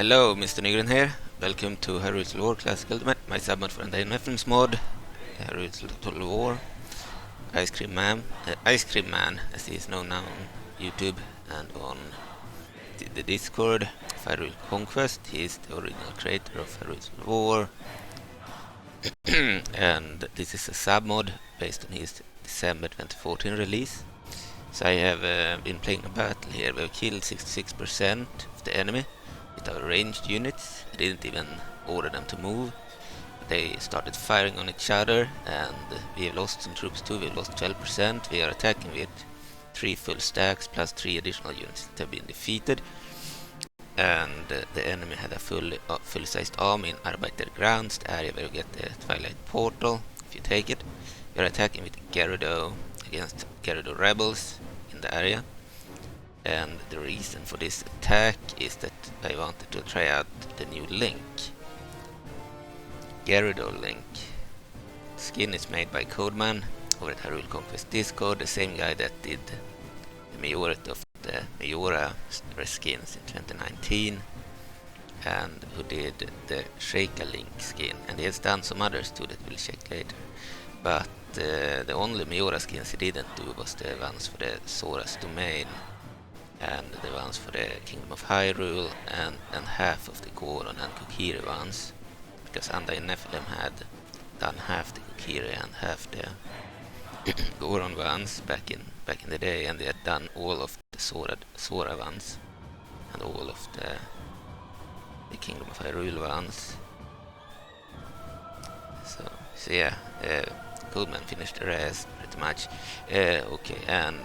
Hello, Mr. Nygren here. Welcome to Hyrule Total War Classic Ultimate, my submod for the Immersion Mod, Hyrule Total War, Ice Cream Man, as he is known now on YouTube and on the Discord of Hyrule Conquest. He is the original creator of Hyrule Total War, and this is a submod based on his December 2014 release. So I have been playing a battle here. We have killed 66% of the enemy with our ranged units. I didn't even order them to move. They started firing on each other, and we have lost some troops too. We have lost 12%. We are attacking with 3 full stacks plus 3 additional units that have been defeated. And the enemy had a full-sized army in Arbeiter Grounds, the area where you get the Twilight Portal, if you take it. We are attacking with Gerudo against Gerudo rebels in the area. And the reason for this attack is that I wanted to try out the new link, Gerudo link. The skin is made by Codeman over at Hyrule Conquest Discord, the same guy that did the majority of the Majora skins in 2019, and who did the Sheikah link skin, and he has done some others too that we'll check later. But the only Majora skins he didn't do was the ones for the Zora's Domain and the ones for the Kingdom of Hyrule, and half of the Goron and Kokiri ones, because Anda in Nephilim had done half the Kokiri and half the Goron ones back in the day, and they had done all of the Zora ones and all of the Kingdom of Hyrule ones. So yeah, Codeman finished the rest pretty much. Okay, and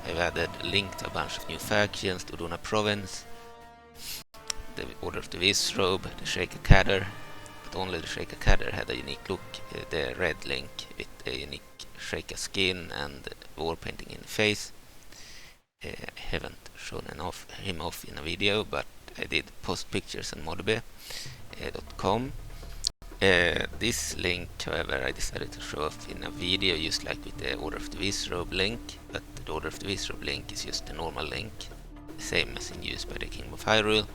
I've added a link to a bunch of new factions to Udona Province, the Order of the Visrobe, the Sheikah Cadder, but only the Sheikah Cadder had a unique look, the red link with a unique Sheikah skin and war painting in the face. I haven't shown him off in a video, but I did post pictures on modb.com. This link, however, I decided to show off in a video, just like with the Order of the Visrobe link, but the Order of the Visrobe link is just the normal link, same as in use by the Kingdom of Hyrule,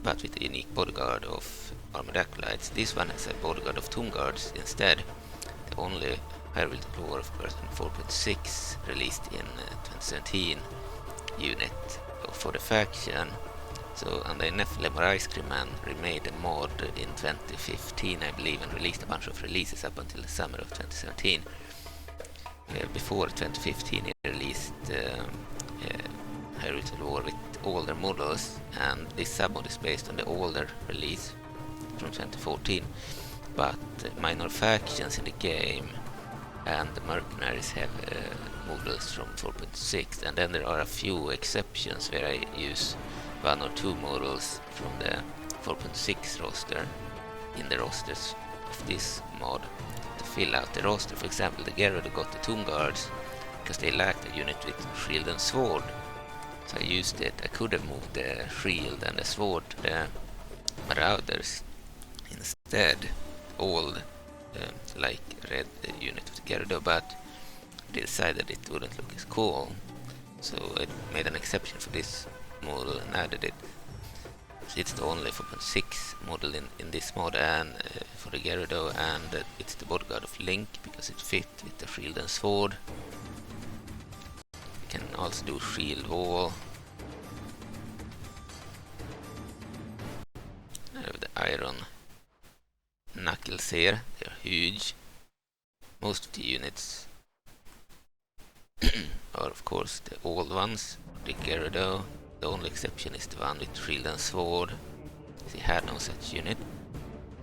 but with a unique bodyguard of armored acolytes. This one has a bodyguard of tomb guards instead, the only Hyrule Total War of version 4.6 released in 2017 unit for the faction. So, and the Nephilim or Ice Cream Man remade the mod in 2015, I believe, and released a bunch of releases up until the summer of 2017. Before 2015, he released Hyrule Total War with older models, and this submod is based on the older release from 2014. But minor factions in the game and the mercenaries have models from 4.6, and then there are a few exceptions where I use 1 or 2 models from the 4.6 roster in the rosters of this mod to fill out the roster. For example, the Gerudo got the Tomb Guards because they lacked a unit with shield and sword, so I used it. I could have moved the shield and the sword to the Marauders instead, old like red unit of the Gerudo, but I decided it wouldn't look as cool, so I made an exception for this model and added it. So it's the only 4.6 model in this mod, and for the Gerudo, and it's the bodyguard of Link because it fit with the shield and sword. You can also do shield wall. I have the iron knuckles here, they're huge. Most of the units are of course the old ones, the Gerudo. The only exception is the one with shield and sword. He had no such unit.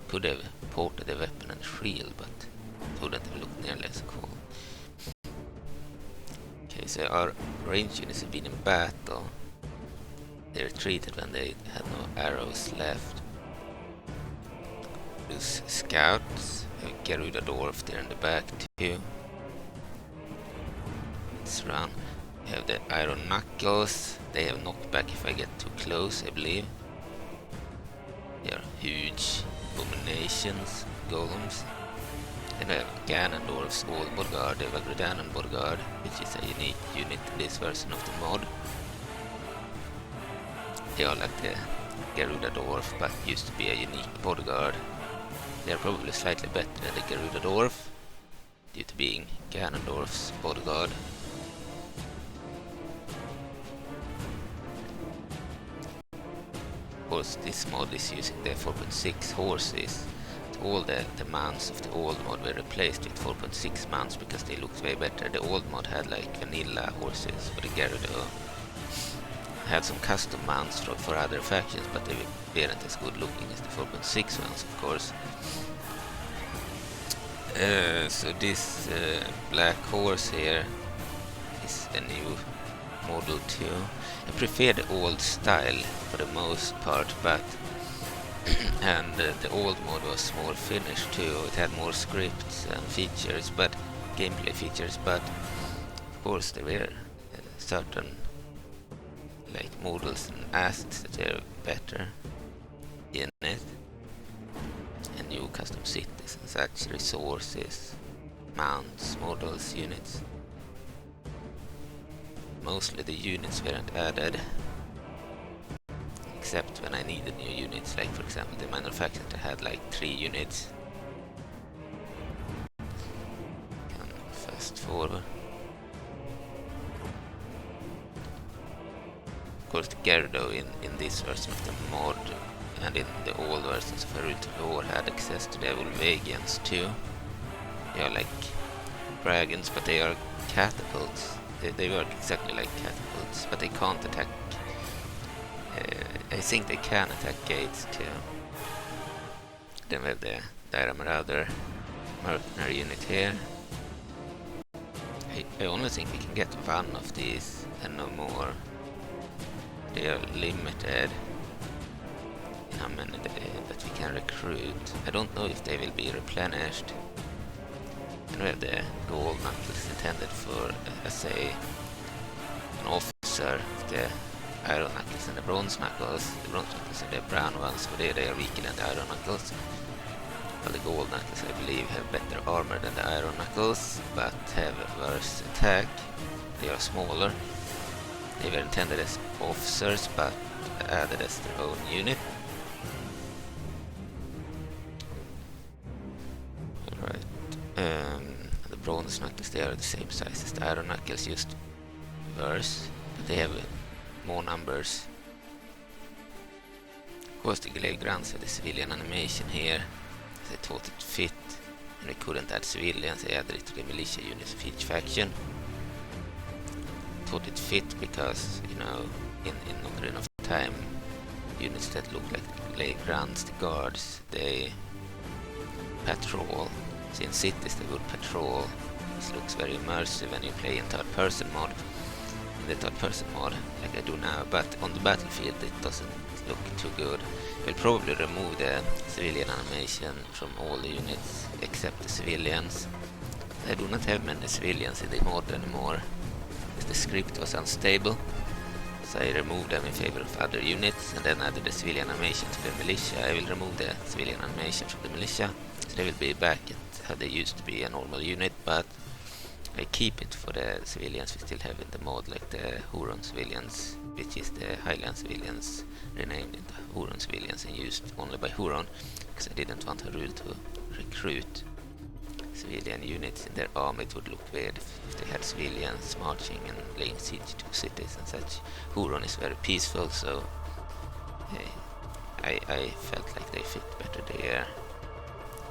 Could have ported the weapon and shield, but it wouldn't have looked nearly as cool. Okay, so our range units have been in battle. They retreated when they had no arrows left. Those scouts, Gerudo dwarf there in the back too. Let's run. We have the iron knuckles. They have knockback if I get too close, I believe. They are huge abominations, golems. Then we have Ganondorf's old bodyguard, the Valgridanan bodyguard, which is a unique unit in this version of the mod. They are like the Gerudo Dwarf, but used to be a unique bodyguard. They are probably slightly better than the Gerudo Dwarf, due to being Ganondorf's bodyguard. Of course, this mod is using the 4.6 horses. All the mounts of the old mod were replaced with 4.6 mounts because they looked way better. The old mod had like vanilla horses for the Gerudo. Had some custom mounts for other factions, but they weren't as good looking as the 4.6 ones, of course. So this black horse here is a new model too. I prefer the old style for the most part, but and the old mod was more finished too. It had more scripts and features, but gameplay features, but of course there were certain like models and assets that are better in it, and new custom cities and such, resources, mounts, models, units. Mostly the units weren't added, except when I needed new units, like for example the minor faction that had like 3 units. Can fast forward. Of course the Gerudo in this version of the mod and in the old versions of Hyrule had access to the Volvagians too. They are like dragons, but they are catapults. They work exactly like catapults, but they can't attack. I think they can attack gates too. Then we have the Dire Marauder mercenary unit here. I only think we can get one of these and no more. They are limited in how many that we can recruit. I don't know if they will be replenished. And we have the gold knuckles intended for, as an officer of the iron knuckles and the bronze knuckles. The bronze knuckles are the brown ones, for they are weaker than the iron knuckles. While the gold knuckles, I believe, have better armor than the iron knuckles, but have worse attack. They are smaller. They were intended as officers, but added as their own unit. Alright. The bronze knuckles, they are the same size as the iron knuckles, just worse, but they have more numbers. Of course the Glade grants have the civilian animation here, as I thought it fit, and we couldn't add civilians. I added it to the militia units of each faction. Thought it fit because, you know, in Ocarina of Time, units that look like the Glade grants, the guards, they patrol. So in cities they would patrol. This looks very immersive when you play in third person mode. In the third person mode, like I do now, but on the battlefield it doesn't look too good. We'll probably remove the civilian animation from all the units except the civilians. I do not have many civilians in the mod anymore, as the script was unstable, so I removed them in favor of other units and then added the civilian animation to the militia. I will remove the civilian animation from the militia, so they will be back at how they used to be, a normal unit, but I keep it for the civilians we still have in the mod, like the Huron civilians, which is the Highland civilians renamed into Huron civilians and used only by Huron, because I didn't want Hyrule to recruit civilian units in their army. It would look weird if they had civilians marching and laying siege to cities and such. Huron is very peaceful, so I felt like they fit better there.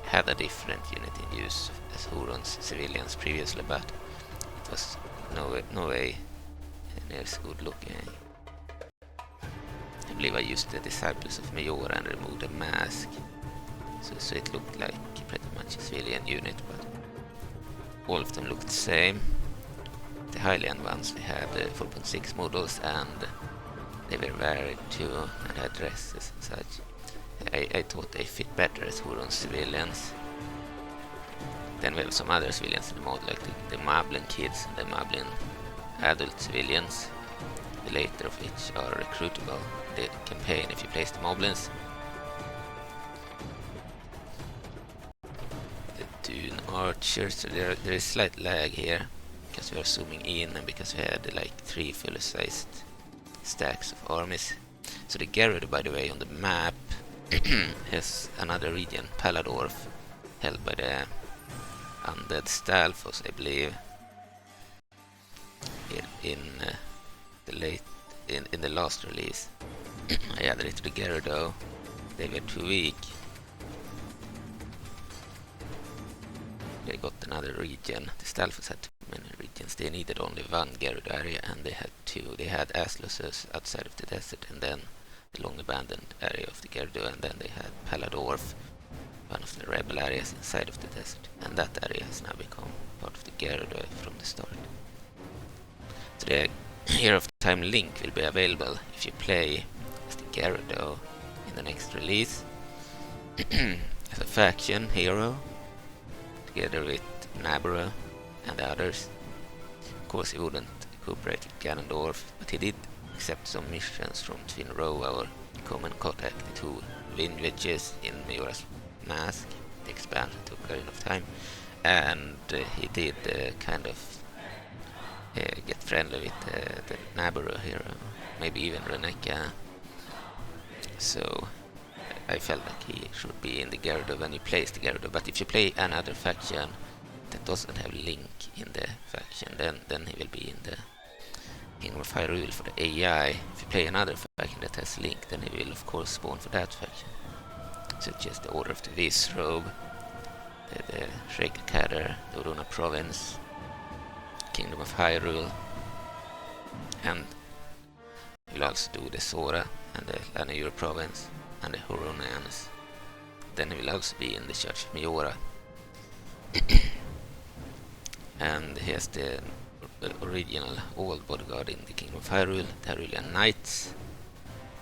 Had a different unit in use as Huron's civilians previously, but it was no way near as good looking. I believe I used the Disciples of Majora and removed the mask, so it looked like pretty much a civilian unit, but all of them looked the same. The Highland ones, they had 4.6 models and they were varied too and had dresses and such. I thought they fit better as Huron civilians. Then we have some other civilians in the mod, like the Moblin kids and the Moblin adult civilians, the later of which are recruitable in the campaign if you place the Moblins. The Dune archers, so there is slight lag here because we are zooming in and because we had like 3 full-sized stacks of armies. So the Gerudo, by the way, on the map has another region, Paladorf, held by the undead Stalfos, I believe. In the last release, I added it to the Gerudo. They were too weak. They got another region. The Stalfos had too many regions. They needed only one Gerudo area, and they had two. They had Aslusus outside of the desert, and then the long abandoned area of the Gerudo, and then they had Paladorf, one of the rebel areas inside of the desert, and that area has now become part of the Gerudo from the start. So the Hero of Time link will be available if you play as the Gerudo in the next release as a faction hero, together with Nabara and the others. Of course, he wouldn't cooperate with Ganondorf, but he did accept some missions from Twin Row, our common contact, the two wind witches in Majora's Mask. The expansion took a lot of time, and he did kind of get friendly with the Nabara hero, maybe even Reneka. So I felt like he should be in the Gerudo when he plays the Gerudo. But if you play another faction that doesn't have Link in the faction, then he will be in the Kingdom of Hyrule for the AI. If you play another faction that has Link, then he will of course spawn for that faction, such as the Order of the Visrobe, the Shreka Cadder, the Orona Province, Kingdom of Hyrule, and we'll also do the Sora and the Lanayur Province and the Huronians. Then he will also be in the Church of Majora. And he has the original old bodyguard in the Kingdom of Hyrule, the Hyrulean Knights.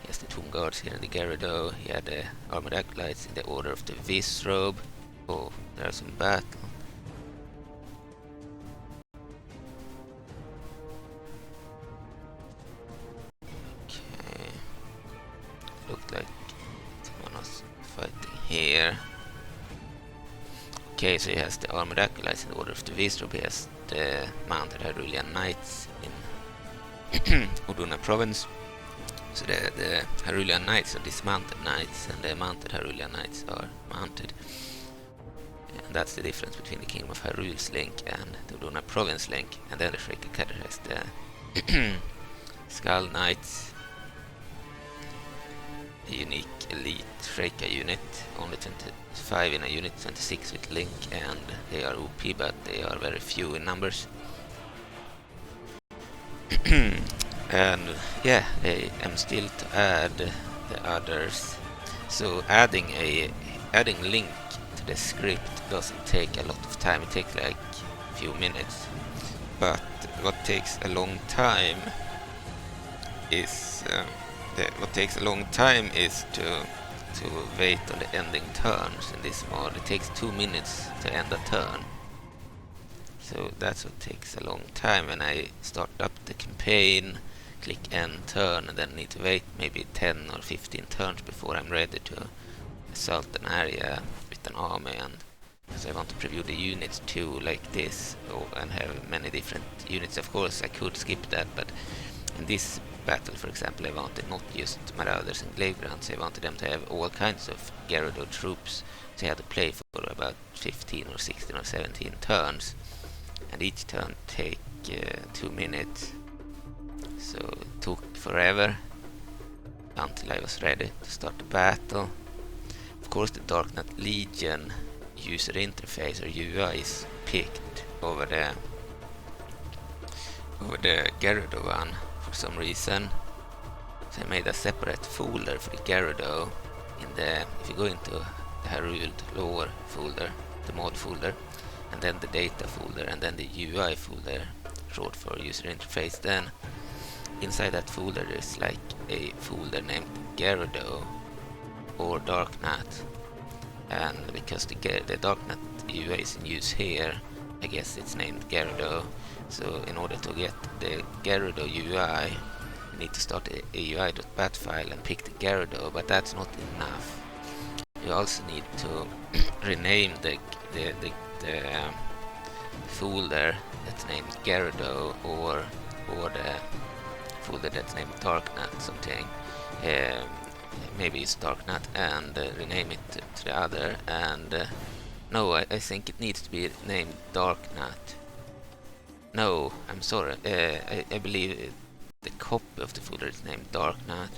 He has the Tomb Guards here in the Gerudo. He had the Armored Acolytes in the Order of the Visrobe. Oh, there's some battle. Okay. Looked like someone was fighting here. Okay, so he has the Armored Acolytes in the Order of the Visrobe. He has the mounted Hyrulean Knights in Uduna Province. So the Hyrulean Knights are dismounted knights, and the mounted Hyrulean Knights are mounted. And that's the difference between the Kingdom of Hyrule's link and the Uduna Province link. And then the Shreka Cadder has the Skull Knights, a unique elite Shreka unit, only 25 in a unit, 26 with Link, and they are OP, but they are very few in numbers. And yeah, I am still to add the others. So adding Link to the script doesn't take a lot of time. It takes like a few minutes. But what takes a long time is to wait on the ending turns in this mod. It takes 2 minutes to end a turn. So that's what takes a long time. When I start up the campaign, click end turn, and then need to wait maybe 10 or 15 turns before I'm ready to assault an area with an army. And because I want to preview the units too, like this, and have many different units. Of course I could skip that, but in this battle, for example, I wanted not just Marauders and Glavegrounds. I wanted them to have all kinds of Gerudo troops, so I had to play for about 15 or 16 or 17 turns, and each turn take 2 minutes. So it took forever until I was ready to start the battle. Of course, the Dark Knight Legion user interface or UI is picked over the Gerudo one for some reason. So I made a separate folder for the Gerudo. If you go into the Hyrule lore folder, the mod folder, and then the data folder, and then the UI folder, short for user interface, then inside that folder there's like a folder named Gerudo or Dark Knight. And because the Dark Knight UI is in use here, I guess it's named Gerudo. So in order to get the Gerudo UI, you need to start a UI.bat file and pick the Gerudo, but that's not enough. You also need to rename the folder that's named Gerudo or the folder that's named Darknut something. Maybe it's Darknut, and rename it to the other. And no, I think it needs to be named Darknut. No, I'm sorry. I believe the copy of the folder is named Darknut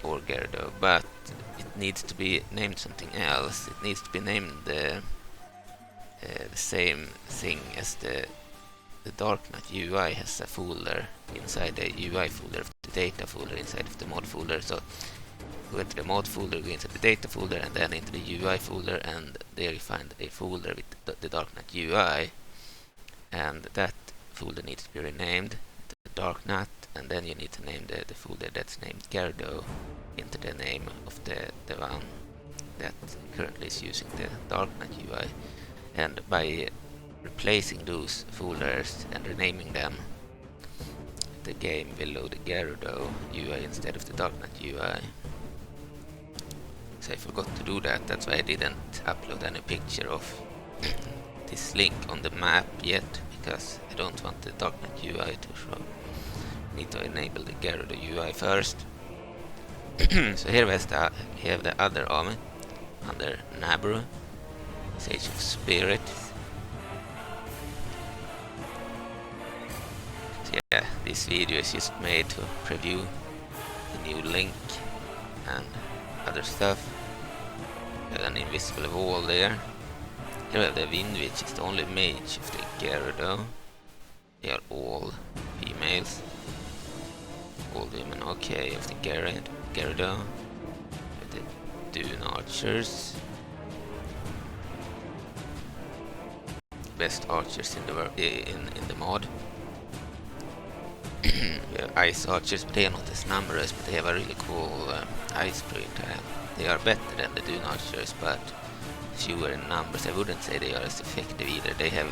or Gerudo, but it needs to be named something else. It needs to be named the same thing as the Darknut UI has a folder inside the UI folder of the data folder inside of the mod folder. So go into the mod folder, go into the data folder, and then into the UI folder, and there you find a folder with the Darknut UI, and that folder needs to be renamed to Darknut, and then you need to name the folder that's named Gerudo into the name of the one that currently is using the Darknut UI. And by replacing those folders and renaming them, the game will load the Gerudo UI instead of the Darknut UI. So I forgot to do that, that's why I didn't upload any picture of this link on the map yet, because I don't want the Darknut UI to show. I need to enable the Gerudo UI first. So here we have the other army under Nabru, Sage of Spirit. So yeah, this video is just made to preview the new link and other stuff. We have an invisible wall there. Here we have the Wind, which is the only mage of the Gerudo. They are all females. All women, okay, of the Gerudo. The Dune Archers. Best archers in the mod. We have Ice Archers, but they are not as numerous, but they have a really cool ice projectile. They are better than the Dune Archers, but fewer in numbers. I wouldn't say they are as effective either. They have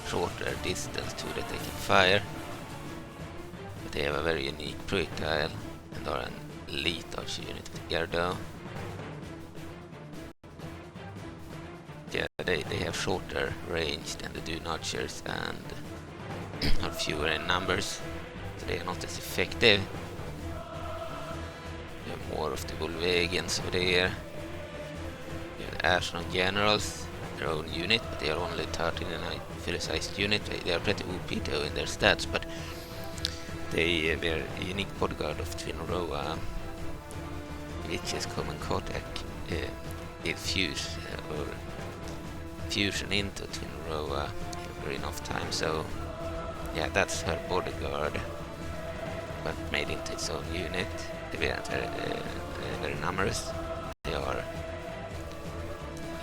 shorter distance too that they can fire, but they have a very unique projectile and are an elite archer unit with Gerudo. Yeah, they have shorter range than the Dune Archers and are fewer in numbers, so they are not as effective. We have more of the Volvegians over there. We have the Ashnod Generals, their own unit, but they are only 13 in a fully-sized unit. They are pretty OP though in their stats, but they were a unique bodyguard of Twinroa, which is common Kotek did fuse or fusion into Twinroa for enough time. So yeah, that's her bodyguard, but made into its own unit. They are very numerous. They are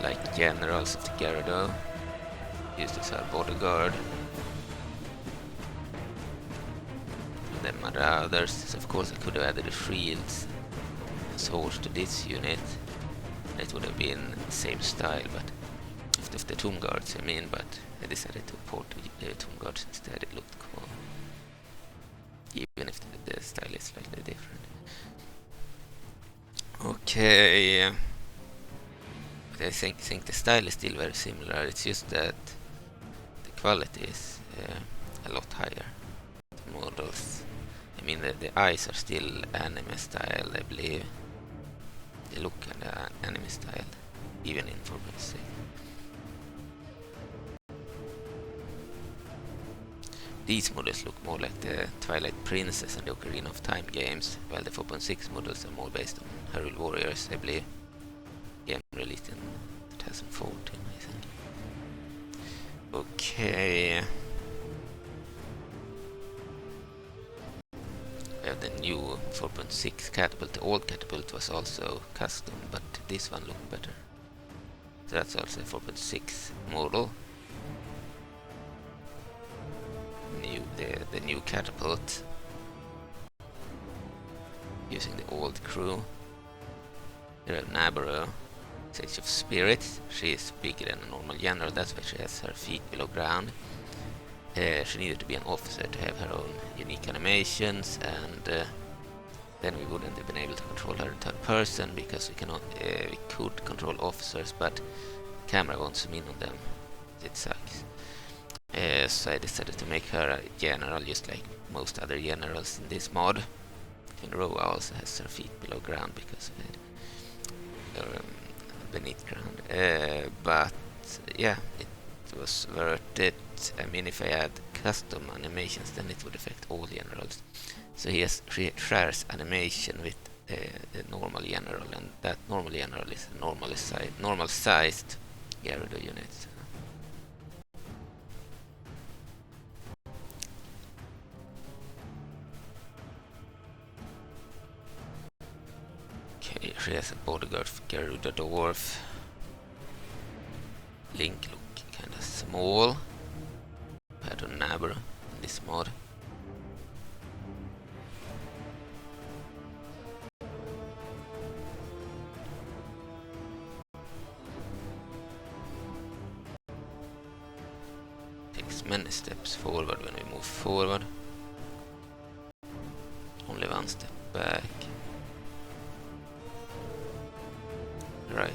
like generals of the Gerudo, used as her bodyguard. And then Marauders. So of course I could have added the shields and swords to this unit. It would have been the same style, but of the Tomb Guards I mean, but I decided to port the Tomb Guards instead. It looked cool, even if the style is slightly different. Okay, but I think the style is still very similar. It's just that the quality is a lot higher. The models, I mean, the eyes are still anime style, I believe. They look kind of anime style, even in 4.6. These models look more like the Twilight Princess and the Ocarina of Time games, while the 4.6 models are more based on Hyrule Warriors, I believe. Game released in 2014, I think. Okay. We have the new 4.6 catapult. The old catapult was also custom, but this one looked better. So that's also a 4.6 model. The new catapult using the old crew. Here have Nabru, Sage of Spirits. She is bigger than a normal general, that's why she has her feet below ground. She needed to be an officer to have her own unique animations, and then we wouldn't have been able to control her in third person, because we could control officers, but camera won't zoom in on them. It sucks. So I decided to make her a general, just like most other generals in this mod. Gerudo also has her feet below ground because of it. Beneath ground. But yeah, it was worth it. I mean, if I add custom animations, then it would affect all generals. So he shares animation with the normal general, and that normal general is a normal sized Gerudo unit. Okay, she has a bodyguard for Gerudo Dwarf. Link look kinda small compared to Nabber in this mod. Takes many steps forward when we move forward. Only one step back. Right.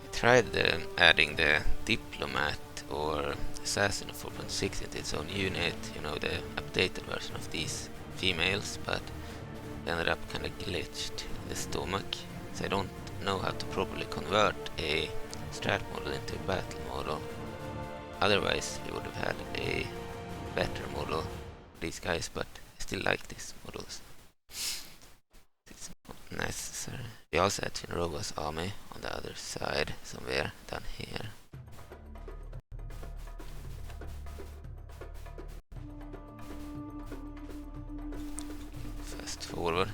I tried adding the diplomat or assassin of 4.6 into its own unit, you know, the updated version of these females, but ended up kind of glitched in the stomach, so I don't know how to properly convert a strat model into a battle model. Otherwise we would have had a better model for these guys, but I still like these models. It's not necessary. We also had Finrova's army on the other side, somewhere down here. Fast forward.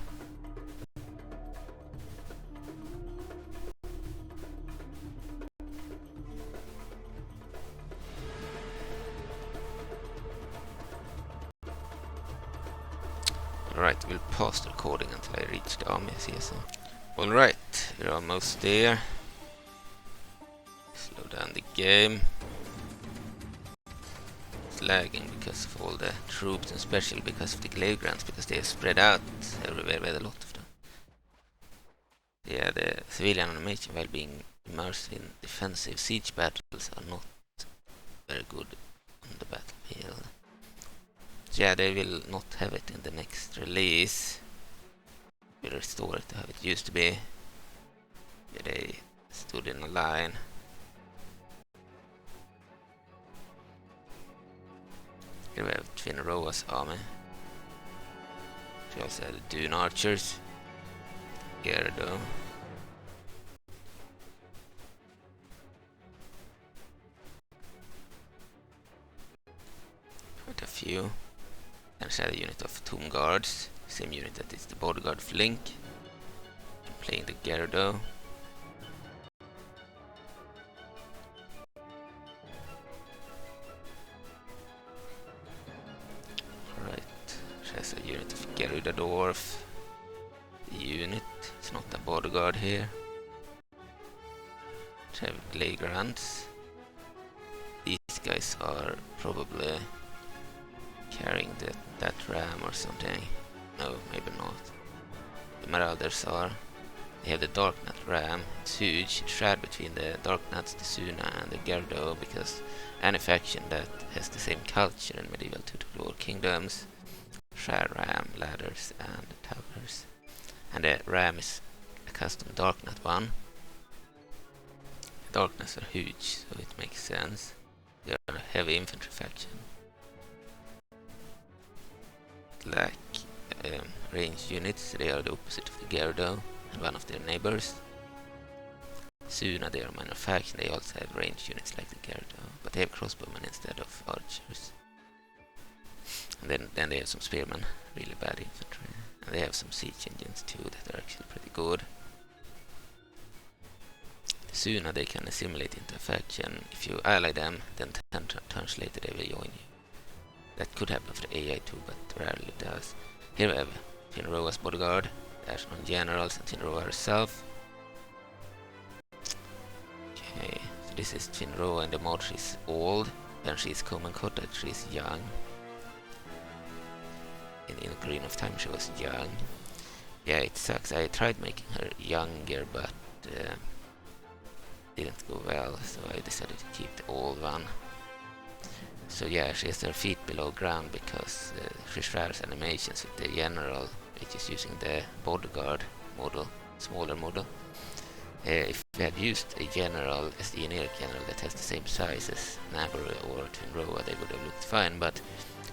Alright, we'll pause the recording until I reach the armies here. So. Alright, we're almost there. Slow down the game. It's lagging because of all the troops, and especially because of the glaive grants, because they are spread out everywhere with a lot of them. Yeah, the civilian animation while being immersed in defensive siege battles are not very good on the battlefield. So yeah, they will not have it in the next release. We'll restore it to how it used to be. Where they stood in a line. Here we have Finrova's army. She also had the Dune archers. Gerudo. Quite a few. And she had a unit of Tomb Guards, same unit that is the bodyguard of Link. I'm playing the Gerudo. Right, she has a unit of Gerudo Dwarf. The unit, it's not a bodyguard here. She have glaive grants. These guys are probably carrying that ram or something. No, maybe not. The Marauders are. They have the Darknut ram. It's huge. It's shared between the Darknuts, the Suna, and the Gerudo, because any faction that has the same culture in medieval Tutor kingdoms share ram, ladders, and towers. And the ram is a custom Darknut one. The Darknuts are huge, so it makes sense. They are a heavy infantry faction. Like ranged units, they are the opposite of the Gerudo and one of their neighbors. Suna, they are a minor faction, they also have ranged units like the Gerudo, but they have crossbowmen instead of archers. And then they have some spearmen, really bad infantry. And they have some siege engines too that are actually pretty good. The Suna, they can assimilate into a faction. If you ally them, then 10 turns later they will join you. That could happen for the AI too, but rarely does. Here we have Finrova's bodyguard, the Ashman generals, and Finrova herself. Okay, so this is Finrova in the mod. She's old, then she's Common Cottage, she's young. In Ocarina of Time she was young. Yeah, it sucks. I tried making her younger, but didn't go well. general, so I decided to keep the old one. So yeah, she has her feet below ground because she shares animations with the general, which is using the bodyguard model, smaller model. If we had used a general as the generic general that has the same size as Nabaru or Twinroa, they would have looked fine, but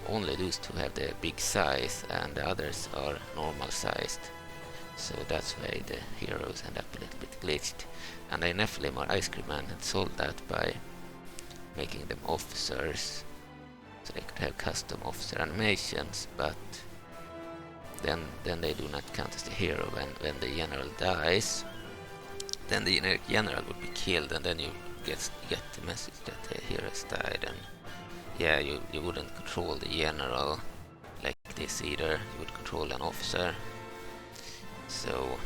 only those two have the big size and the others are normal sized. So that's why the heroes end up a little bit glitched. And I Nephilim or Ice Cream Man had solved that by making them officers, so they could have custom officer animations, but then they do not count as the hero when the general dies. Then the generic general would be killed, and then you get the message that the hero has died. And yeah, you wouldn't control the general like this either. You would control an officer. So,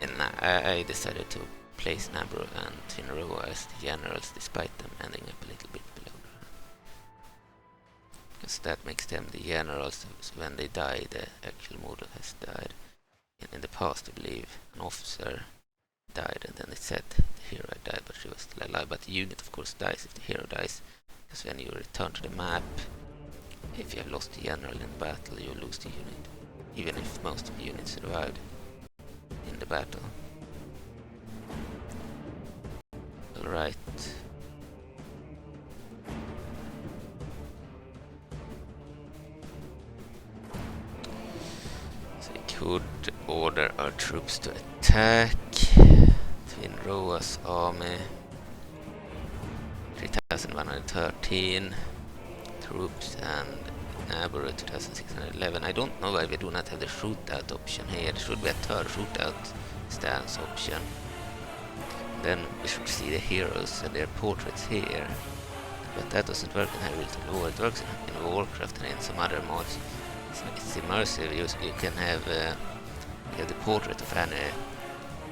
and I decided to place Nabaru and Twinroa as the generals, despite them ending up a little bit below ground, because that makes them the generals. So when they die, the actual model has died. In the past, I believe an officer died, and then it said the hero had died, but she was still alive. But the unit, of course, dies if the hero dies, because when you return to the map, if you have lost the general in battle, you lose the unit, even if most of the units survived in the battle. Alright. So we could order our troops to attack. Twinroa's army 3113 troops, and Nabaru 2611. I don't know why we do not have the shootout option here. There should be a third shootout stance option. Then we should see the heroes and their portraits here. But that doesn't work in Hyrule. It works in Warcraft and in some other mods. It's immersive. You can have the portrait of any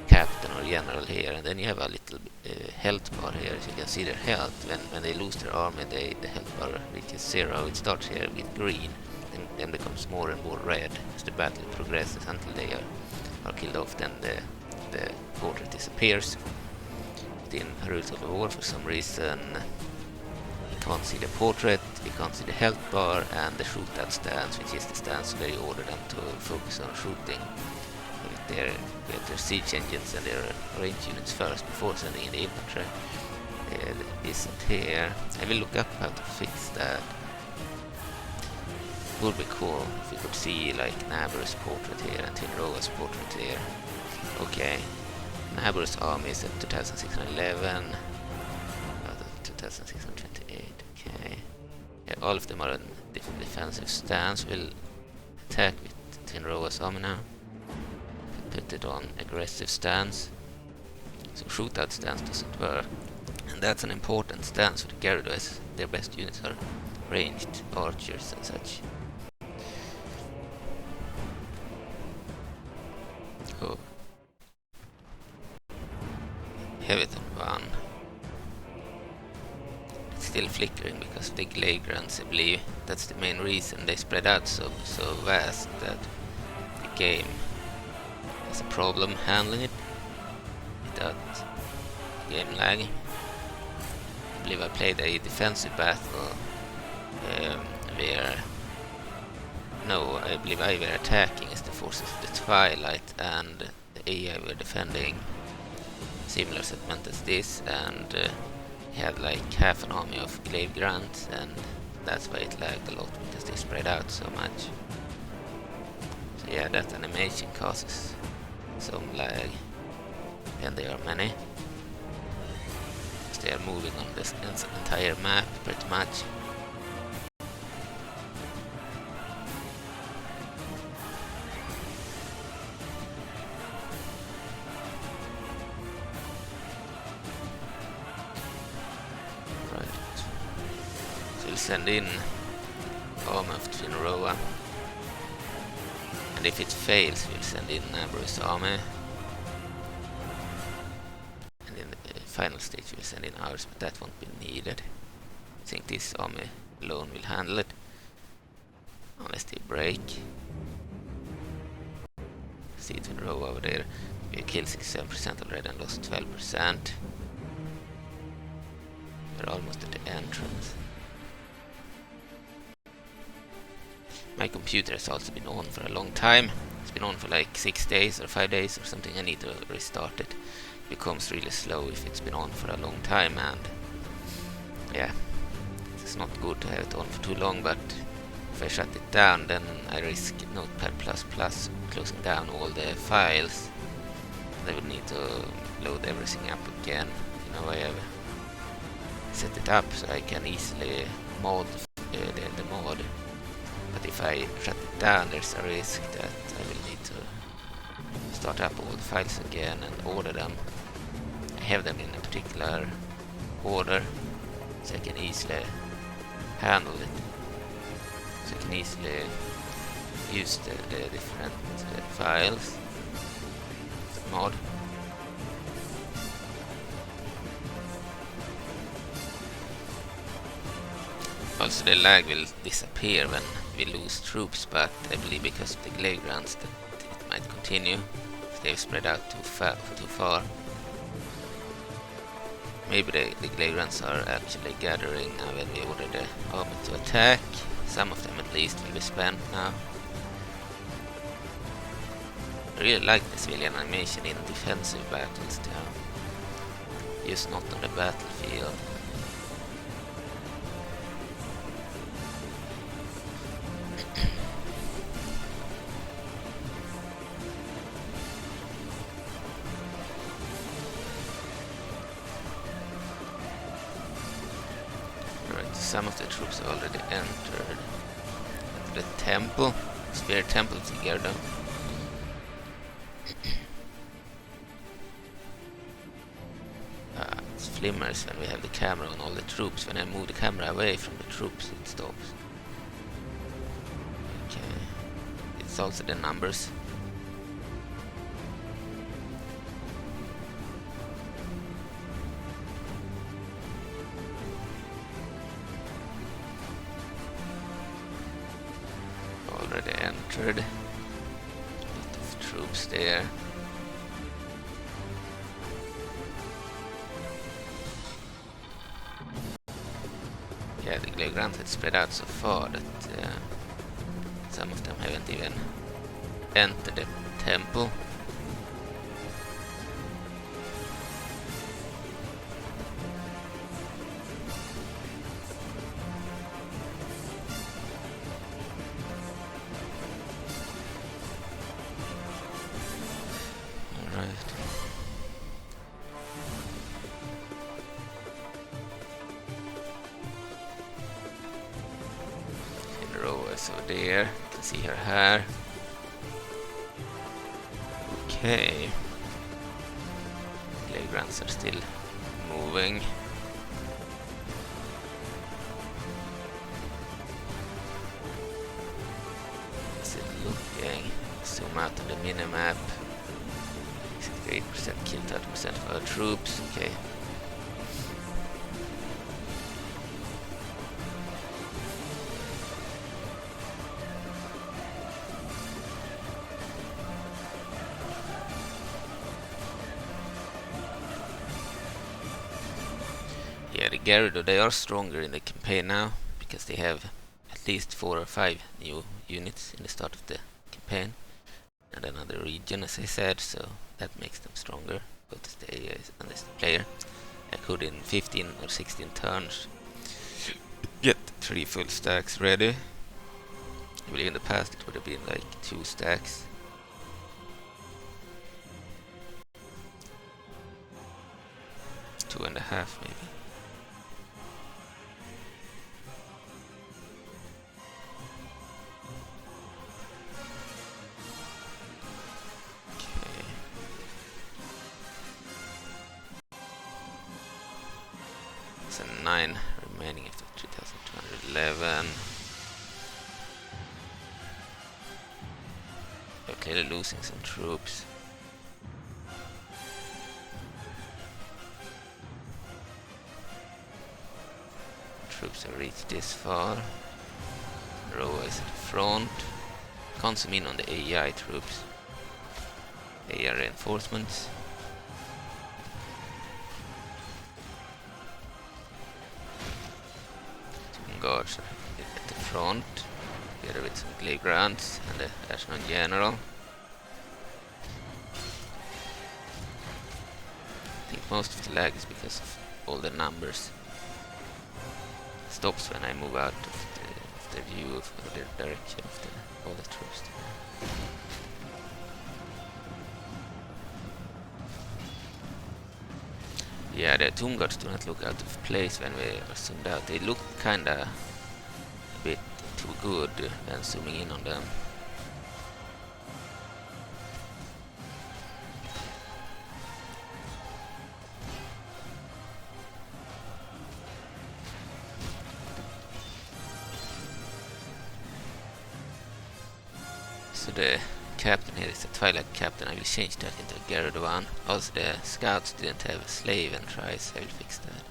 captain or general here, and then you have a little health bar here, so you can see their health. When they lose their army, the health bar reaches 0. It starts here with green, and then becomes more and more red as the battle progresses until they are killed off. Then the portrait disappears. But in Hyrule of War, for some reason, you can't see the portrait, you can't see the health bar, and the shootout stance, which is the stance where you order them to focus on shooting with their siege engines and their range units first before sending in the infantry. Isn't here. I will look up how to fix that. It would be cool if we could see like Nabaru's portrait here and Twinroa's portrait here. Okay, Nabaru's army is at 2611, 2628. Okay, yeah, all of them are in defensive stance. We'll attack with Twinroa's army now. Put it on aggressive stance. So shootout stance doesn't work, and that's an important stance for the Gerudo, as their best units are ranged archers and such. Oh, have it on 1. It's still flickering because of the glade grunts. I believe that's the main reason they spread out so vast, that the game has a problem handling it without game lag. I believe I played a defensive battle where I believe I were attacking as the forces of the Twilight, and the AI were defending similar settlement as this, and he had like half an army of glaive grunts, and that's why it lagged a lot, because they spread out so much. So yeah, that animation causes some lag, and there are many. They are moving on this entire map pretty much. Right. So we'll send in army of Twinroa, and if it fails, we'll send in Nabaru's army. Final stage we'll send in ours, but that won't be needed. I think this army alone will handle it, unless they break. See Twinroa over there. We killed 67% already and lost 12%. We're almost at the entrance. My computer has also been on for a long time. It's been on for like 6 days or 5 days or something. I need to restart it. It becomes really slow if it's been on for a long time, and yeah, it's not good to have it on for too long, but if I shut it down, then I risk Notepad++ closing down all the files. I would need to load everything up again. You know, I have set it up so I can easily mod the mod. But if I shut it down, there's a risk that I will need to start up all the files again and order them. I have them in a particular order, so I can easily handle it. So I can easily use the different files mod. Also, the lag will disappear when we lose troops, but I believe because of the glaive grounds that it might continue if they've spread out too far. Maybe the glaive grounds are actually gathering when we order the army to attack. Some of them at least will be spent now. I really like the civilian animation in defensive battles too, just not on the battlefield. Alright, some of the troops have already entered the temple, Spear Temple to Gerudo. It flimmers when we have the camera on all the troops. When I move the camera away from the troops, it stops. Okay, it's also the numbers. Already entered. A lot of troops there. Yeah, the glaive grounds had spread out so far that some of them haven't even entered the temple. Alright. Over there, you can see her hair. Okay, glaive grounds are still moving. How's it looking? Zoom out on the minimap. 68% kill, 30% of our troops. Okay. Yeah, the Gerudo, they are stronger in the campaign now, because they have at least 4 or 5 new units in the start of the campaign, and another region, as I said, so that makes them stronger, both as the AI and as the player. I could in 15 or 16 turns get 3 full stacks ready. I believe in the past it would have been like 2 stacks. Two and a half maybe. So 9 remaining after 3211. We're clearly losing some troops. Troops have reached this far. Roa is at the front. Can't zoom in on the AI troops. AI reinforcements. archer at the front, together with some glaive grunts and the national general. I think most of the lag is because of all the numbers. It stops when I move out of the view of the direction of all the troops. Yeah, the tomb guards do not look out of place when we are zoomed out. They look kinda a bit too good when zooming in on them. So the captain here is a Twilight captain. I will change that into a Gerudo one. Also the scouts didn't have a slave entries. I will fix that.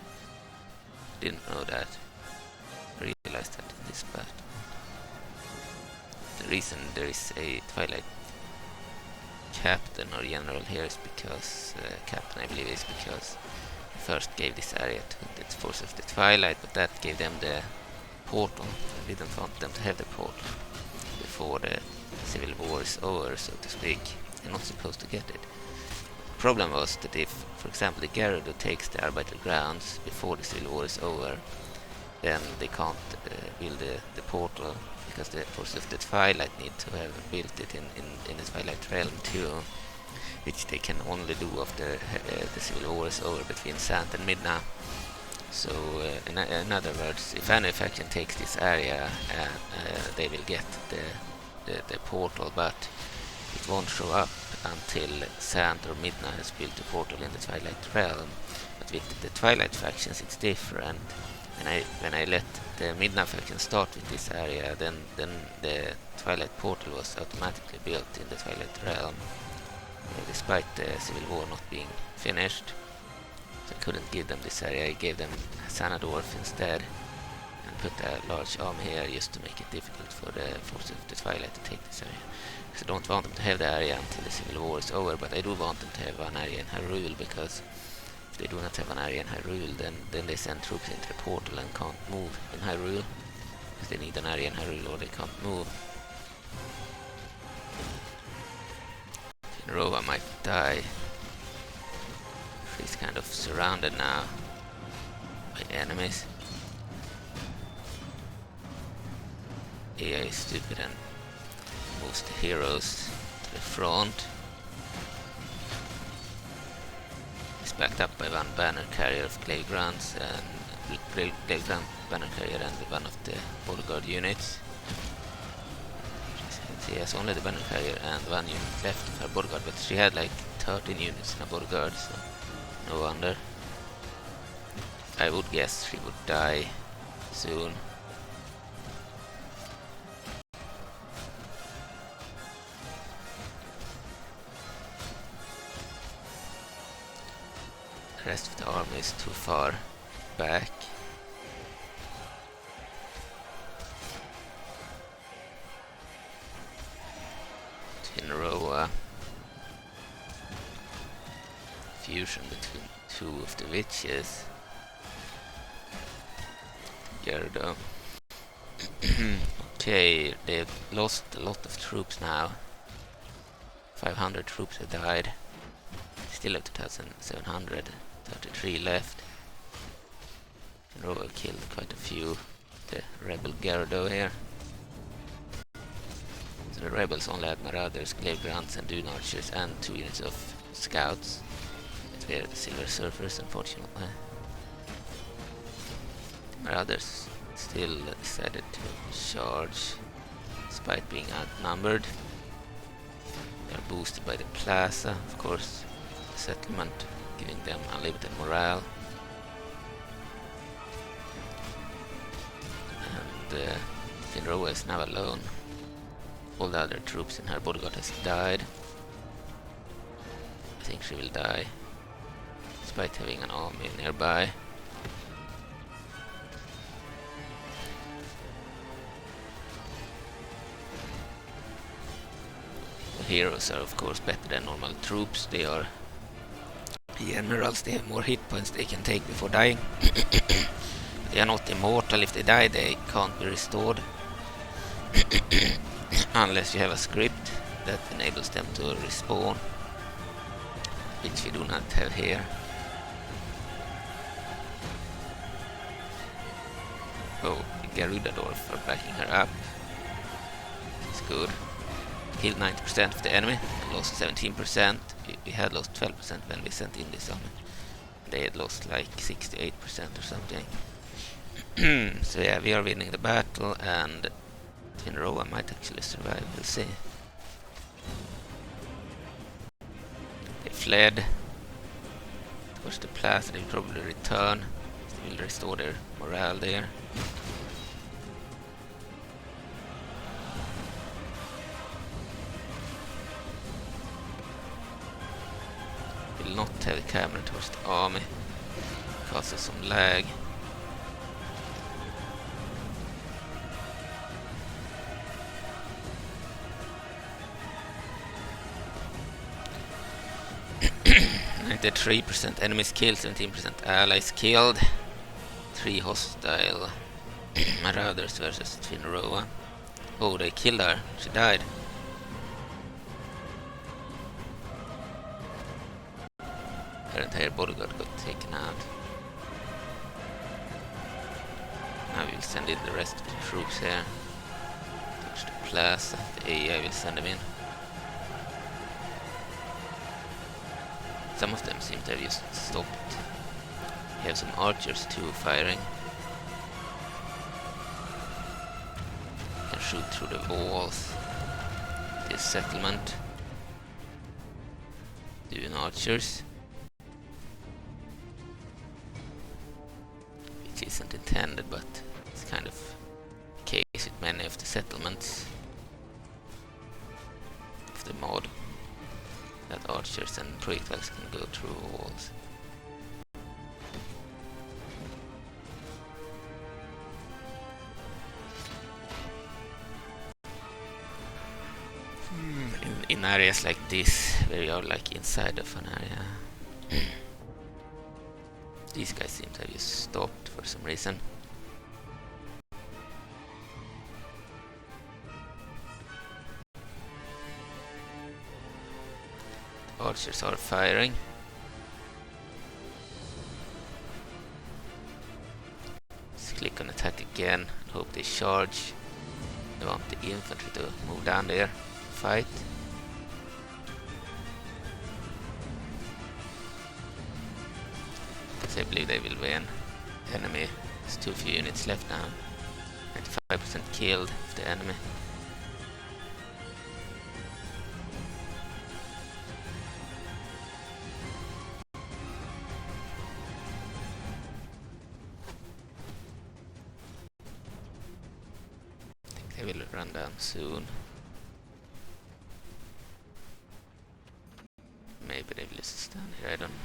Didn't know that. Realized that in this part. The reason there is a Twilight captain or general here is because captain, I believe, is because he first gave this area to the Force of the Twilight, but that gave them the portal. I didn't want them to have the portal before the Civil War is over, so to speak. They're not supposed to get it. The problem was that if, for example, the Gerudo takes the Arbiter grounds before the Civil War is over, then they can't build the portal, because the Force of the Twilight need to have built it in the Twilight Realm too, which they can only do after the Civil War is over between Sant and Midna. So, in other words, if any faction takes this area, they will get the portal, but it won't show up until Sant or Midna has built the portal in the Twilight Realm. But with the Twilight factions it's different. When I let the Midna faction start with this area, then the Twilight portal was automatically built in the Twilight Realm, despite the Civil War not being finished. So I couldn't give them this area. I gave them Xanadorf instead, and put a large army here just to make it difficult for the Force of the Twilight to take this area. Because I don't want them to have the area until the Civil War is over, but I do want them to have an area in Hyrule, because if they do not have an area in Hyrule, then they send troops into the portal and can't move in Hyrule, because they need an area in Hyrule or they can't move. Finrova might die. She's kind of surrounded now by enemies. AI is stupid and moves the heroes to the front. It's backed up by one banner carrier of Glaive Grunts and Glaive Grunt banner carrier and one of the bodyguard units. She has only the banner carrier and one unit left of her bodyguard, but she had like 13 units in her bodyguard, so no wonder. I would guess she would die soon. The rest of the army is too far back. Finrova. Fusion between two of the witches. Gerudo. Okay, they've lost a lot of troops now. 500 troops have died. Still have 2,733 left. Gerudo killed quite a few. The rebel Gerudo here. So the rebels only had Marauders, Glaive Grunts and Dune Archers and 2 units of scouts. But they're the Silver Surfers, unfortunately. Marauders still decided to charge despite being outnumbered. They are boosted by the plaza, of course, the settlement giving them unlimited morale. And Finrova is now alone. All the other troops in her bodyguard has died. I think she will die despite having an army nearby. Heroes are of course better than normal troops. They are generals, they have more hit points they can take before dying. But They are not immortal. If they die, they can't be restored. Unless you have a script that enables them to respawn, which we do not have here. Oh, Gerudo are backing her up. It's good. Killed 90% of the enemy, and lost 17%. We had lost 12% when we sent in this army. They had lost like 68% or something. So yeah, we are winning the battle, and Twinroa might actually survive, we'll see. They fled towards the plaza. They will probably return. They will restore their morale there. Will not have the camera towards the army because of some lag. The 3% enemies killed, 17% allies killed, 3 hostile marauders versus Twinroa. Oh, they killed her, she died. Her entire bodyguard got taken out. Now we'll send in the rest of the troops here. Touch the plaza, the AI will send them in. Some of them seem to have just stopped. We have some archers too firing. You can shoot through the walls. This settlement. Doing archers. Which isn't intended, but it's kind of the case with many of the settlements of the mod. That archers and projectiles can go through walls. In areas like this, where you are like inside of an area, these guys seem to have just stopped for some reason. Archers are firing. Let's click on attack again and hope they charge. I want the infantry to move down there, fight. Because I believe they will win. Enemy has too few units left now. 95% killed of the enemy. They will run down soon. Maybe they will just stand here, I don't know.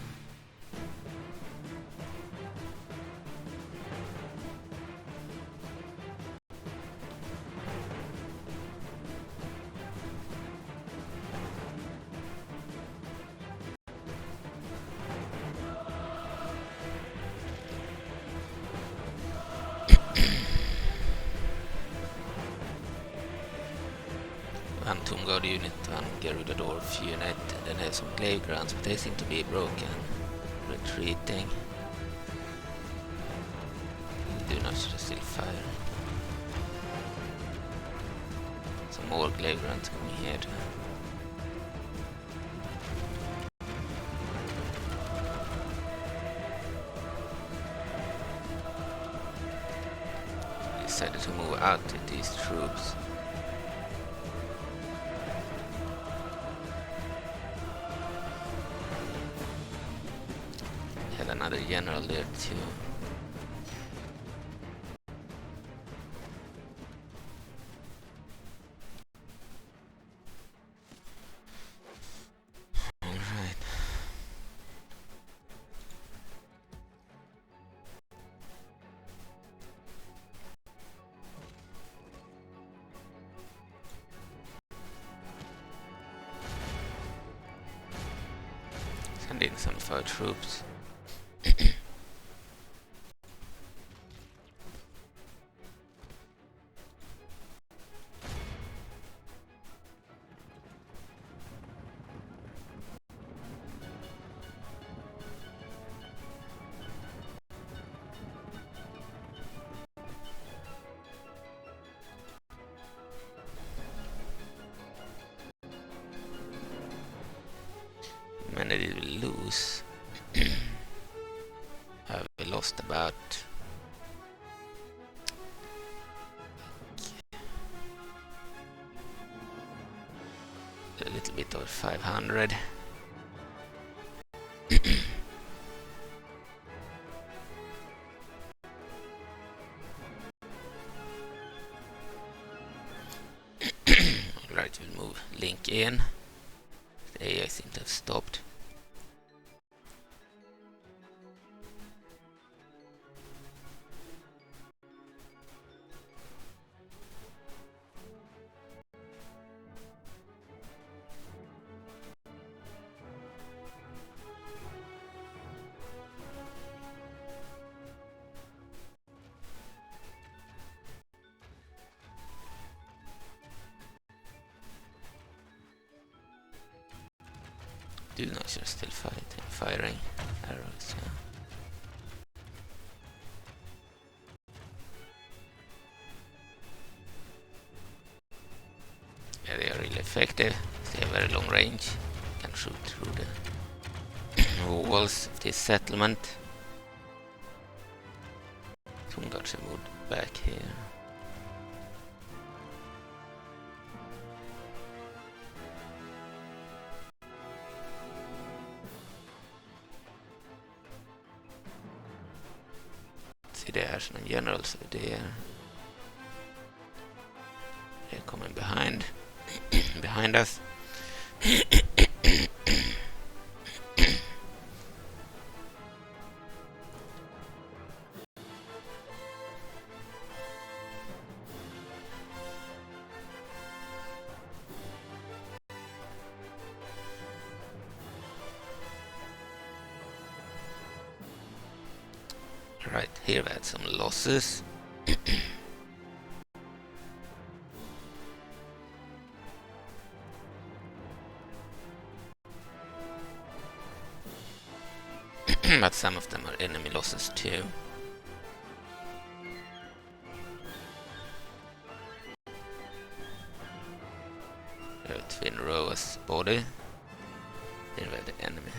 One Tomb God unit, one Gerudo Dwarf unit, and then I have some glaive grounds, but they seem to be broken. Retreating. Do not still fire. Some more glaive grounds coming here too. Decided to move out with these troops. Had another general there too. Alright. Send in some of our troops. lose? Have we lost about a little bit over 500. Alright, we'll move Link in. The AI seems to have stopped. Do not, you're still firing arrows. Yeah, they are really effective. They have very long range. Can shoot through the walls of this settlement. Some guards have moved back here. There's no generals there. They're coming behind us. Right, here we had some losses. But some of them are enemy losses too. Twin Roa's body. Here we have the enemy.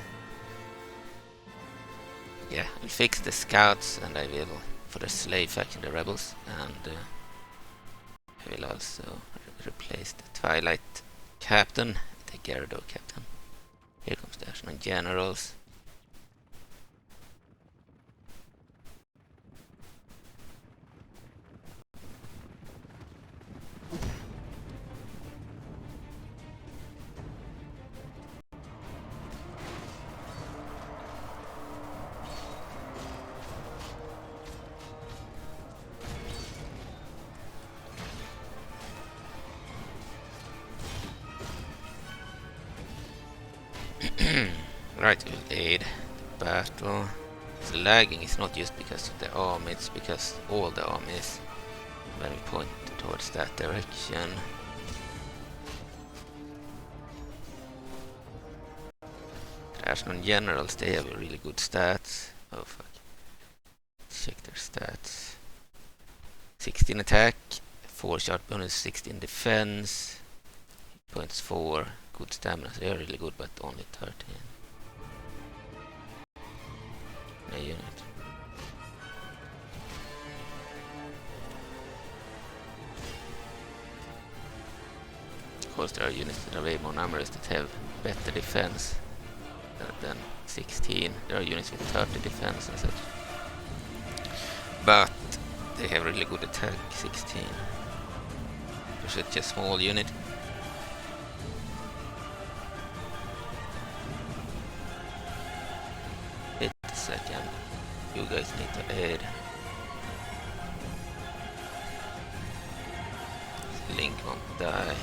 Yeah, I'll fix the scouts and I will for the slave faction, the rebels, and I will also replace the Twilight captain, the Gerudo captain. Here comes the national generals. Right, we'll aid the battle. The lagging is not just because of the army, it's because all the army is when we point towards that direction. National generals, they have really good stats. Oh fuck. Check their stats. 16 attack, 4 shot bonus, 16 defense, points 4, good stamina. So they are really good, but only 13. A unit. Of course, there are units that are way more numerous that have better defense than 16. There are units with 30 defense and such. But they have really good attack, 16. For such a small unit. Wait a second. You guys need to aid. Link won't die.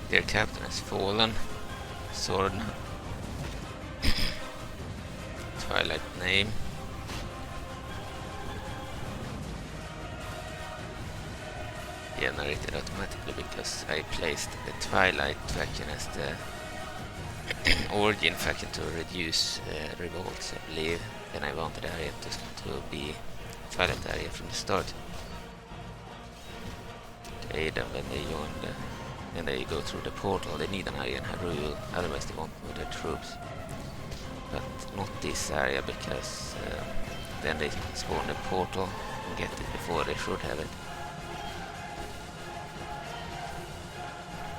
Their captain has fallen. Sword now. Twilight name. Generated automatically because I placed the Twilight faction as the origin faction to reduce revolts, I believe. And I wanted the area to be Twilight area from the start. To aid them when they join when they go through the portal. They need an area in Hyrule, otherwise they won't move their troops. But not this area, because then they spawn the portal and get it before they should have it.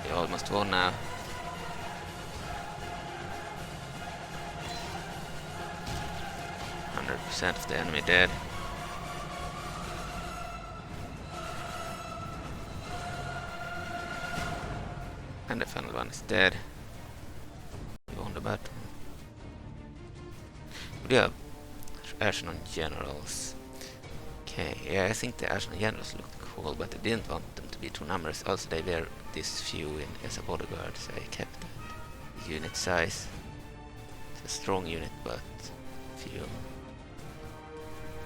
They almost won now. % of the enemy dead. And the final one is dead. We won the battle. We have Ashen Generals. Okay, yeah, I think the Ashen Generals looked cool, but I didn't want them to be too numerous. Also, they were this few as a bodyguard, so I kept that unit size. It's a strong unit, but few.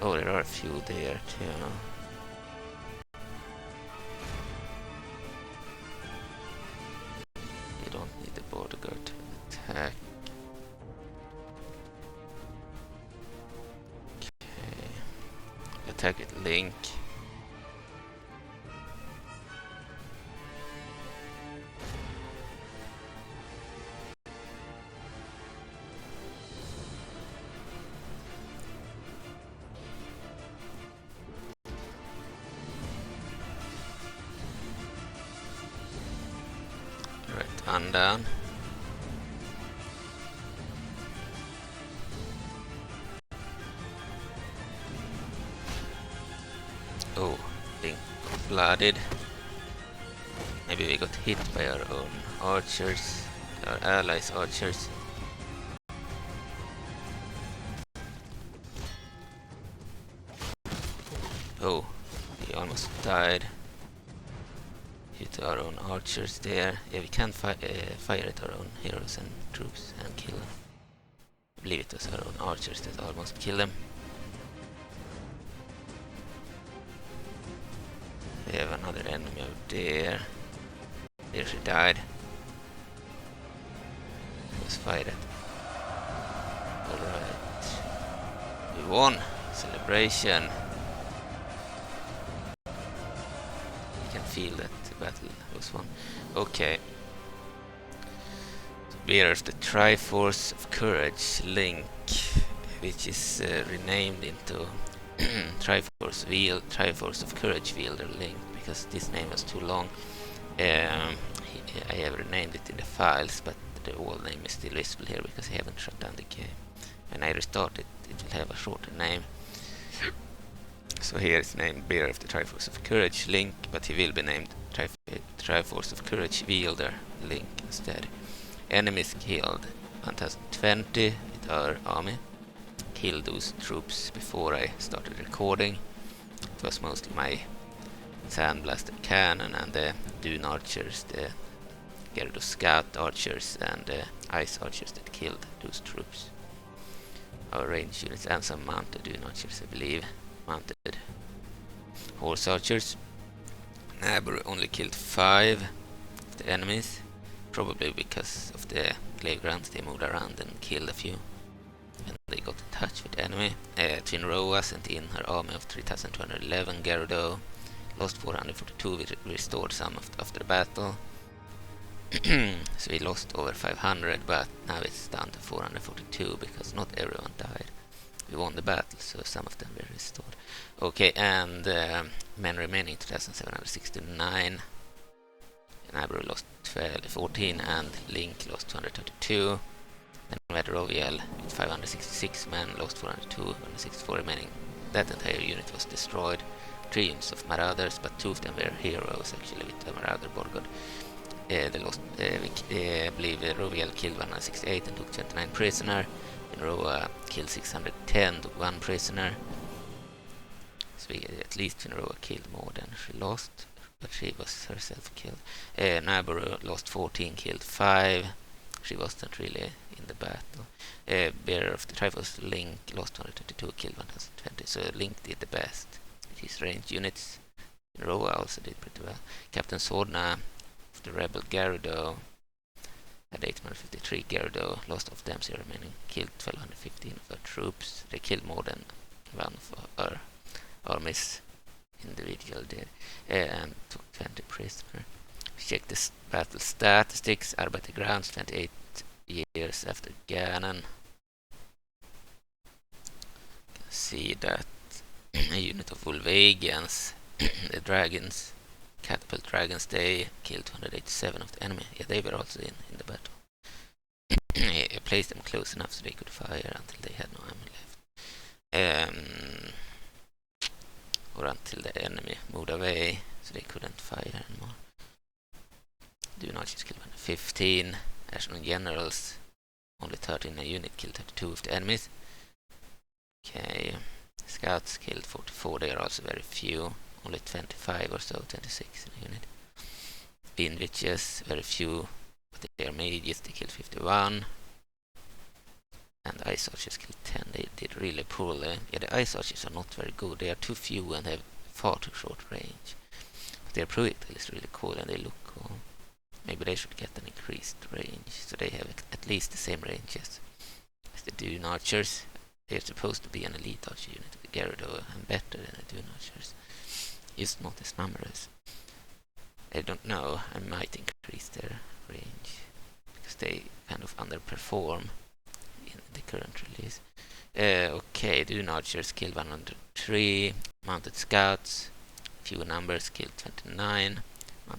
Oh, there are a few there too. You don't need the bodyguard to attack. Okay. Attack with Link. Down. Oh, Link got blooded. Maybe we got hit by our own archers, our allies' archers. Oh, he almost died. Hit our own archers there. Yeah, we can fire at our own heroes and troops and kill them. I believe it was our own archers that almost killed them. We have another enemy over there. There she died. Was fired at. Alright. We won! Celebration! You can feel that battle was won. Okay. So bearer of the Triforce of Courage, Link, which is renamed into Triforce of Courage Wielder Link, because this name was too long. I have renamed it in the files, but the old name is still visible here because I haven't shut down the game. When I restart it, it will have a shorter name. So here it's named Bearer of the Triforce of Courage Link, but he will be named Triforce of Courage Wielder Link instead. Enemies killed 1020 with our army. Killed those troops before I started recording. It was mostly my sandblasted cannon and the Dune archers, the Gerudo scout archers and the ice archers that killed those troops. Our range units and some mounted Dune archers, I believe. Mounted horse archers. Nabur only killed 5 of the enemies, probably because of the glaive grounds. They moved around and killed a few, and they got in touch with the enemy. Twinroa sent in her army of 3,211. Gerudo lost 442. We restored some after the battle. So we lost over 500, but now it's down to 442 because not everyone died. We won the battle, so some of them were restored. Okay, and men remaining 2,769. Nabru lost 14 and Link lost 232. Then we had Roviel with 566 men, lost 402, 164 remaining. That entire unit was destroyed. 3 units of Marauders, but 2 of them were heroes actually with the Marauder Bodyguard. I believe Roviel killed 168 and took 29 prisoner. Finroa killed 610, took 1 prisoner. So at least Finroa killed more than she lost, but she was herself killed. Naburu lost 14, killed 5. She wasn't really in in the battle. Bearer of the Triforce, Link, lost 122, killed 1020, so Link did the best. His ranged units in Roa also did pretty well. Captain Swordna of the Rebel Gerudo had 853. Gerudo lost of them 0 remaining, killed 1215 of our troops. They killed more than one of our armies individual did, and took 20 prisoner. We checked the battle statistics. Arbiter grounds 28 years after Ganon. You can see that a unit of Volvagians, the dragons, catapult dragons, they killed 287 of the enemy. Yeah, they were also in the battle. I placed them close enough so they could fire until they had no ammo left. Or until the enemy moved away so they couldn't fire anymore. Do not just kill 115. National generals, only 13 a unit, killed 32 of the enemies. Okay, scouts killed 44, they are also very few, only 25 or so, 26 in a unit. Bean witches, very few, but they are mages, they killed 51. And ice archers killed 10, they did really poorly. Yeah, the ice archers are not very good, they are too few and have far too short range. But their projectile is really cool and they look cool. Maybe they should get an increased range, so they have at least the same range as the Dune Archers. They're supposed to be an elite archer unit with Gerudo and better than the Dune Archers. Just not as numerous. I don't know, I might increase their range, because they kind of underperform in the current release. Okay, Dune Archers killed 103, Mounted Scouts, few numbers, killed 29.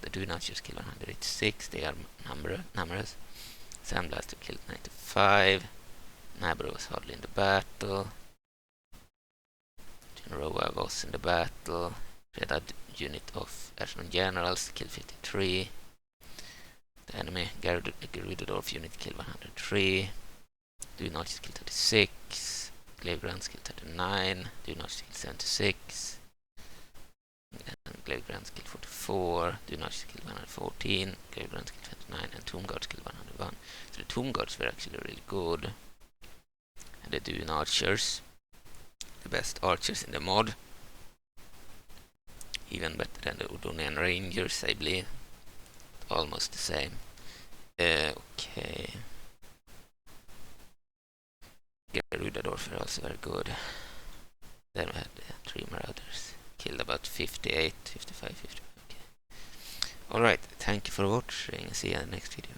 The Dune Archers killed 186, they are numerous. Sandblaster killed 95. Nabro was hardly in the battle. Generoa was in the battle. Red unit of National Generals killed 53. The enemy Gerudo unit killed 103. Dune Archers killed 36. Glaivegrounds killed 39. Dune Archers killed 76. And Glaivegrounds killed 44, Dune Archers killed 114, Glaivegrounds killed 29, and Tomb Guards killed 101. So the Tomb Guards were actually really good. And the Dune Archers, the best archers in the mod. Even better than the Udonian Rangers, I believe. Almost the same. Okay. Gerudo were also very good. Then we had 3 Marauders. Killed about 58, 55, 55. Okay. Alright, thank you for watching. See you in the next video.